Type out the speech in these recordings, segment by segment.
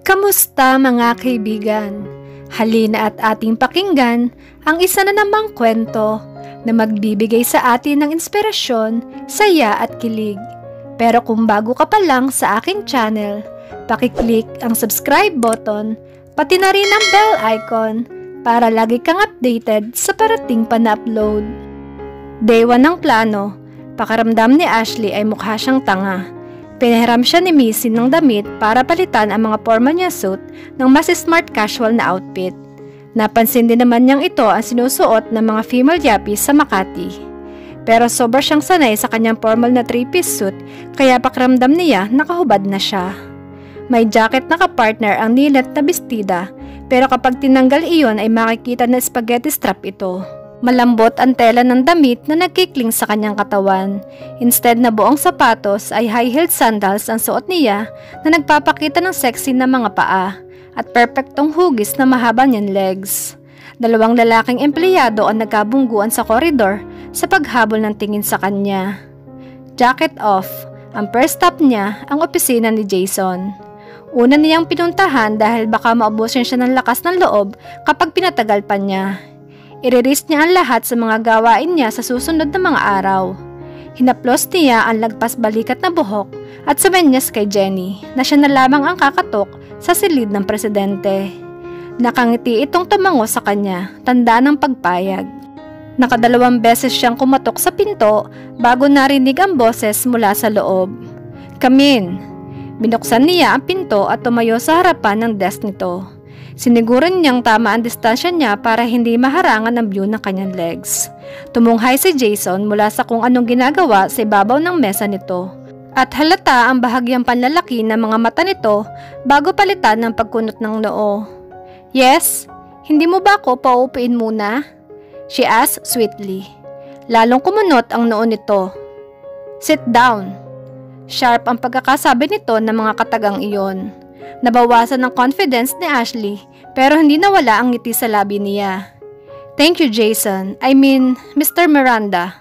Kamusta mga kaibigan? Halina at ating pakinggan ang isa na namang kwento na magbibigay sa atin ng inspirasyon, saya at kilig. Pero kung bago ka pa lang sa aking channel, pakiclick ang subscribe button, pati na rin ang bell icon para lagi kang updated sa parating pa na upload. Day 1 ng plano, pakiramdam ni Ashley ay mukha siyang tanga. Pinahiram siya ni Missy ng damit para palitan ang mga forma niya suit ng mas smart casual na outfit. Napansin din naman niyang ito ang sinusuot ng mga female yuppies sa Makati. Pero sobra siyang sanay sa kanyang formal na 3-piece suit kaya pakiramdam niya nakahubad na siya. May jacket na kapartner ang nilat na bestida pero kapag tinanggal iyon ay makikita na spaghetti strap ito. Malambot ang tela ng damit na nagkikling sa kanyang katawan. Instead na buong sapatos ay high-heeled sandals ang suot niya na nagpapakita ng sexy na mga paa at perpektong hugis na mahaba niyang legs. Dalawang lalaking empleyado ang nagkabungguan sa koridor sa paghabol ng tingin sa kanya. Jacket off, ang first stop niya ang opisina ni Jason. Una niyang pinuntahan dahil baka maubusin siya ng lakas ng loob kapag pinatagal pa niya. Iriris niya ang lahat sa mga gawain niya sa susunod na mga araw. Hinaplos niya ang lagpas balikat na buhok at sumenyas kay Jenny na siya na lamang ang kakatok sa silid ng presidente. Nakangiti itong tumango sa kanya, tanda ng pagpayag. Nakadalawang beses siyang kumatok sa pinto bago narinig ang boses mula sa loob. "Come in." Binuksan niya ang pinto at tumayo sa harapan ng desk nito. Siniguran niyang tama ang distansya niya para hindi maharangan ang view ng kanyang legs. Tumunghay si Jason mula sa kung anong ginagawa sa ibabaw ng mesa nito. At halata ang bahagyang panlalaki ng mga mata nito bago palitan ng pagkunot ng noo. "Yes? Hindi mo ba ako pauupuin muna?" she asked sweetly. Lalong kumunot ang noo nito. "Sit down." Sharp ang pagkakasabi nito ng mga katagang iyon. Nabawasan ng confidence ni Ashley pero hindi nawala ang ngiti sa labi niya. "Thank you, Jason. I mean, Mr. Miranda."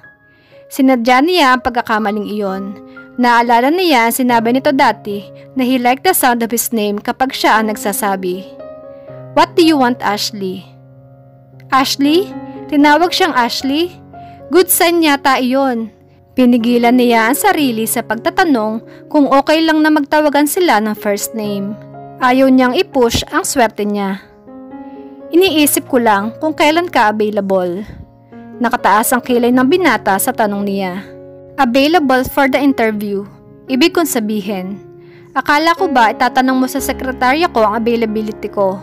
Sinadya niya ang pagkakamaling iyon. Naalala niya ang sinabi nito dati na he liked the sound of his name kapag siya ang nagsasabi. "What do you want, Ashley?" "Ashley?" Tinawag siyang Ashley? Good sign yata iyon. Pinigilan niya ang sarili sa pagtatanong kung okay lang na magtawagan sila ng first name. Ayaw niyang i-push ang swerte niya. "Iniisip ko lang kung kailan ka available." Nakataas ang kilay ng binata sa tanong niya. "Available for the interview." Ibig kong sabihin, akala ko ba itatanong mo sa sekretarya ko ang availability ko?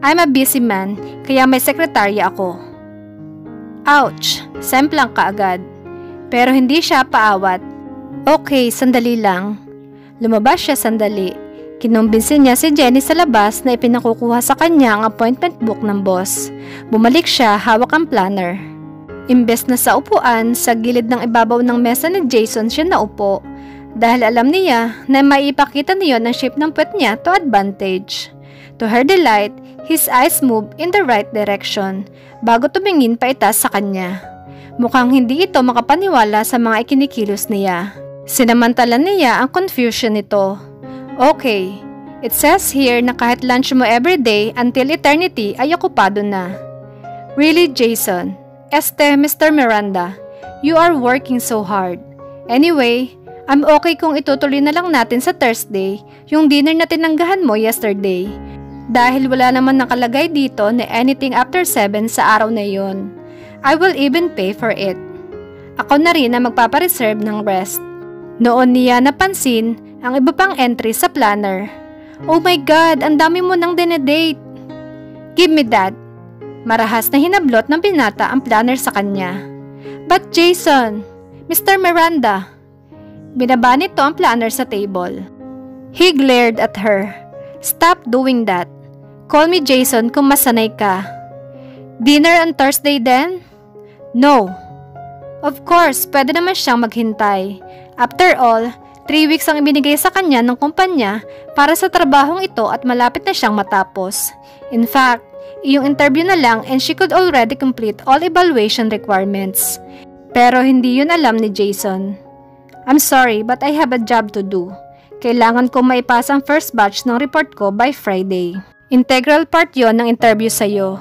I'm a busy man, kaya may sekretarya ako. Ouch! Semplang ka agad. Pero hindi siya paawat. "Okay, sandali lang." Lumabas siya sandali. Kinumbinsin niya si Jenny sa labas na ipinakukuha sa kanya ang appointment book ng boss. Bumalik siya hawak ang planner. Imbes na sa upuan, sa gilid ng ibabaw ng mesa ni Jason siya naupo. Dahil alam niya na maipakita niyon ang shape ng puwet niya to advantage. To her delight, his eyes moved in the right direction bago tumingin paitaas sa kanya. Mukhang hindi ito makapaniwala sa mga ikinikilos niya. Sinamantala niya ang confusion nito. "Okay, it says here na kahit lunch mo everyday until eternity ay okupado na." "Really, Jason? Mr. Miranda, you are working so hard. Anyway, I'm okay kung itutuloy na lang natin sa Thursday yung dinner na tinanggahan mo yesterday. Dahil wala naman nakalagay dito na anything after 7 sa araw na yun. I will even pay for it. Ako na rin ang magpapareserve ng rest." Noon niya napansin ang iba pang entry sa planner. "Oh my God, ang dami mo nang dinedate." "Give me that." Marahas na hinablot ng binata ang planner sa kanya. "But Jason, Mr. Miranda." Binaba nito ang planner sa table. He glared at her. "Stop doing that. Call me Jason kung masanay ka." "Dinner on Thursday then?" "No." Of course, pwede naman siyang maghintay. After all, 3 weeks ang ibinigay sa kanya ng kumpanya para sa trabahong ito at malapit na siyang matapos. In fact, iyong interview na lang and she could already complete all evaluation requirements. Pero hindi yun alam ni Jason. "I'm sorry but I have a job to do. Kailangan ko maipasa ang first batch ng report ko by Friday. Integral part yon ng interview sa'yo.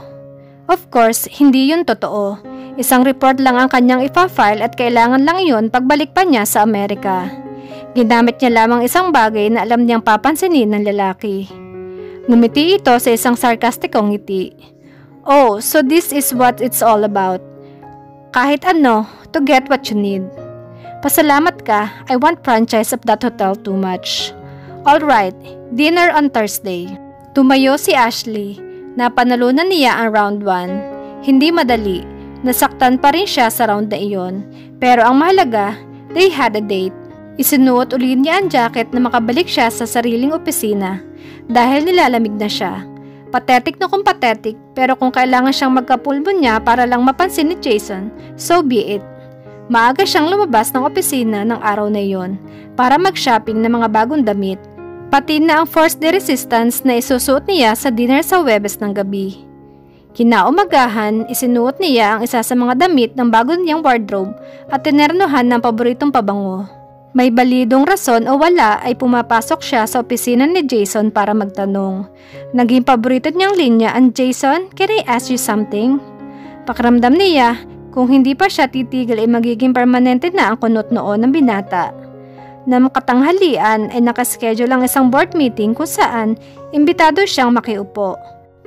Of course, hindi yun totoo. Isang report lang ang kanyang ipa-file at kailangan lang yun pagbalik pa niya sa Amerika. Ginamit niya lamang isang bagay na alam niyang papansinin ng lalaki. Ngumiti ito sa isang sarkastikong ngiti. Oh, so this is what it's all about. Kahit ano, to get what you need. Pasalamat ka, I want franchise of that hotel too much. Alright, dinner on Thursday. Tumayo si Ashley. Napanalunan niya ang round 1. Hindi madali. Nasaktan pa rin siya sa round na iyon. Pero ang mahalaga, they had a date. Isinuot uli niya ang jacket na makabalik siya sa sariling opisina dahil nilalamig na siya. Pathetic na kung pathetic, pero kung kailangan siyang magkapulmonya para lang mapansin ni Jason, so be it. Maaga siyang lumabas ng opisina ng araw na iyon para mag-shopping ng mga bagong damit. Pati na ang forced de resistance na isusuot niya sa dinner sa Huwebes ng gabi. Kinaumagahan, isinuot niya ang isa sa mga damit ng bago niyang wardrobe at tinernohan ng paboritong pabango. May balidong rason o wala ay pumapasok siya sa opisina ni Jason para magtanong. Naging paborito niyang linya ang Jason, can I ask you something? Pakiramdam niya, kung hindi pa siya titigil ay magiging permanente na ang kunot noon ng binata. Na makatanghalian ay nakaschedule ang isang board meeting kung saan imbitado siyang makiupo.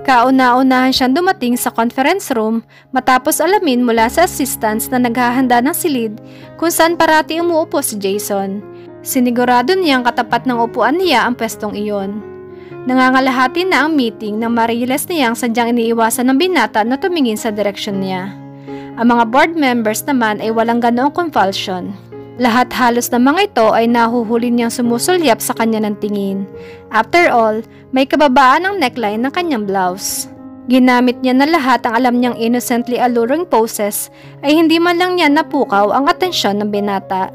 Kauna-unahan siyang dumating sa conference room matapos alamin mula sa assistants na naghahanda ng silid kung saan parati umuupo si Jason. Sinigurado niyang katapat ng upuan niya ang pwestong iyon. Nangangalahati na ang meeting nang mariles niyang sadyang iniiwasan ng binata na tumingin sa direksyon niya. Ang mga board members naman ay walang ganoong convulsion. Lahat halos ng mga ito ay nahuhuli niyang sumusulyap sa kanya ng tingin. After all, may kababaan ang neckline ng kanyang blouse. Ginamit niya na lahat ang alam niyang innocently alluring poses ay hindi man lang niya napukaw ang atensyon ng binata.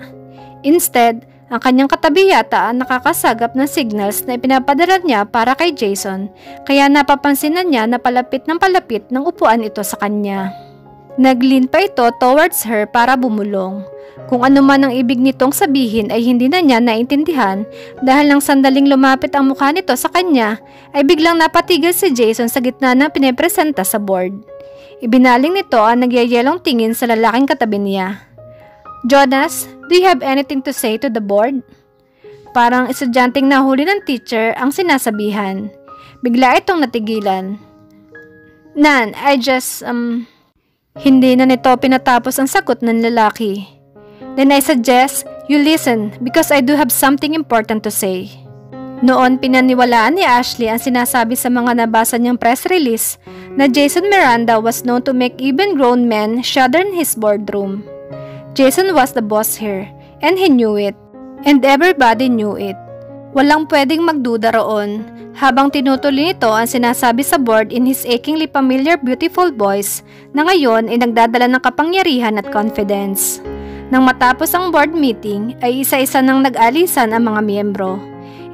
Instead, ang kanyang katabi yata ang nakakasagap ng signals na ipinapadala niya para kay Jason, kaya napapansinan niya na palapit ng upuan ito sa kanya. Nag-lean pa ito towards her para bumulong. Kung ano man ang ibig nitong sabihin ay hindi na niya naintindihan dahil nang sandaling lumapit ang mukha nito sa kanya ay biglang napatigil si Jason sa gitna ng pinepresenta sa board. Ibinaling nito ang nagyayelong tingin sa lalaking katabi niya. Jonas, do you have anything to say to the board? Parang estudyanteng nahuli ng teacher ang sinasabihan. Bigla itong natigilan. Nan, I just, Hindi na nito pinatapos ang sagot ng lalaki. Then I suggest you listen because I do have something important to say. Noon pinaniwalaan ni Ashley ang sinasabi sa mga nabasa niyang press release na Jason Miranda was known to make even grown men shudder in his boardroom. Jason was the boss here and he knew it. And everybody knew it. Walang pwedeng magduda roon habang tinutuloy nito ang sinasabi sa board in his achingly familiar beautiful voice na ngayon ay nagdadala ng kapangyarihan at confidence. Nang matapos ang board meeting ay isa-isa nang nag-alisan ang mga miyembro.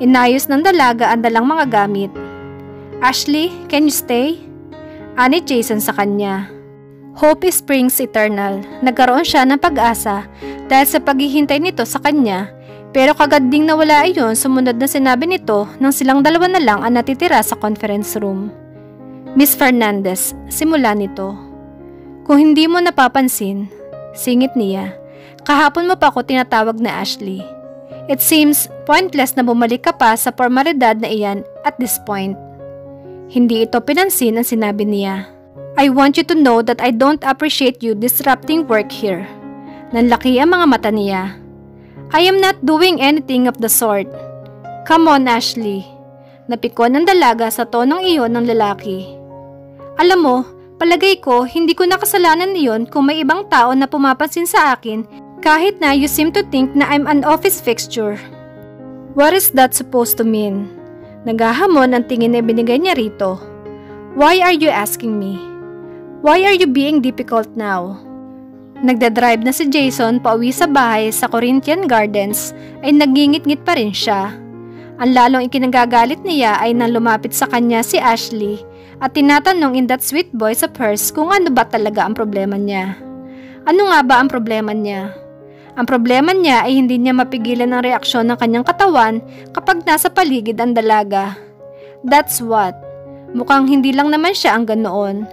Inayos ng dalaga ang dalang mga gamit. Ashley, can you stay? Ani Jason sa kanya. Hope springs eternal. Nagkaroon siya ng pag-asa dahil sa paghihintay nito sa kanya. Pero kagad ding nawala iyon sumunod na sinabi nito nang silang dalawa na lang ang natitira sa conference room. Miss Fernandez, simula nito. Kung hindi mo napapansin, singit niya. Kahapon mo pa ako tinatawag na Ashley. It seems pointless na bumalik ka pa sa formalidad na iyan at this point. Hindi ito pinansin ang sinabi niya. I want you to know that I don't appreciate you disrupting work here. Nanlaki ang mga mata niya. I am not doing anything of the sort. Come on, Ashley. Napikon ng dalaga sa tonong iyon ng lalaki. Alam mo, palagay ko hindi ko nakasalanan iyon kung may ibang tao na pumapansin sa akin kahit na you seem to think na I'm an office fixture. What is that supposed to mean? Nagahamon ang tingin na binigay niya rito. Why are you asking me? Why are you being difficult now? Nagdadrive na si Jason pauwi sa bahay sa Corinthian Gardens ay nagingit-ngit pa rin siya. Ang lalong ikinagagalit niya ay nang lumapit sa kanya si Ashley at tinatanong in that sweet voice of hers kung ano ba talaga ang problema niya. Ano nga ba ang problema niya? Ang problema niya ay hindi niya mapigilan ang reaksyon ng kanyang katawan kapag nasa paligid ang dalaga. That's what. Mukhang hindi lang naman siya ang ganoon.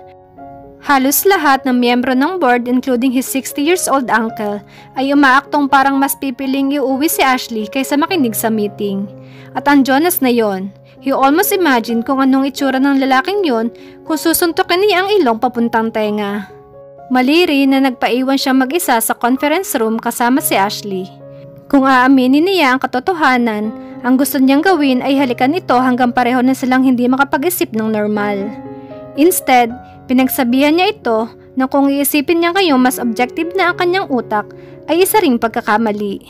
Halos lahat ng miyembro ng board, including his 60 years old uncle, ay umaaktong parang mas pipiling iuwi si Ashley kaysa makinig sa meeting. At ang Jonas na yon, he almost imagined kung anong itsura ng lalaking yon kung susuntukin niya ang ilong papuntang tenga. Maliri na nagpaiwan siya mag-isa sa conference room kasama si Ashley. Kung aaminin niya ang katotohanan, ang gusto niyang gawin ay halikan ito hanggang pareho na silang hindi makapag-isip ng normal. Instead, pinagsabihan niya ito na kung iisipin niya ngayon mas objective na ang kanyang utak ay isa ring pagkakamali.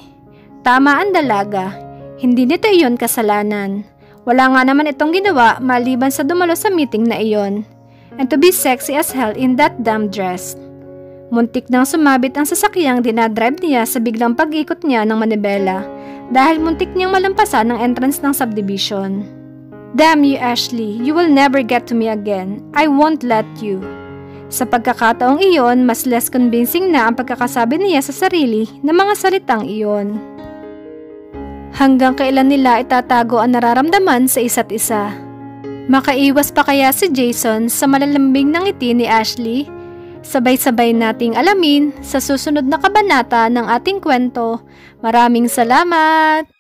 Tama ang dalaga, hindi nito iyon kasalanan. Wala nga naman itong ginawa maliban sa dumalo sa meeting na iyon. And to be sexy as hell in that damn dress. Muntik nang sumabit ang sasakyang dinadrive niya sa biglang pag-ikot niya ng manibela dahil muntik niyang malampasan ang entrance ng subdivision. Damn you, Ashley, you will never get to me again. I won't let you. Sa pagkakataong iyon, mas less convincing na ang pagkakasabi niya sa sarili ng mga salitang iyon. Hanggang kailan nila itatago ang nararamdaman sa isa't isa? Makaiwas pa kaya si Jason sa malalambing ng ngiti ni Ashley? Sabay-sabay nating alamin sa susunod na kabanata ng ating kwento. Maraming salamat!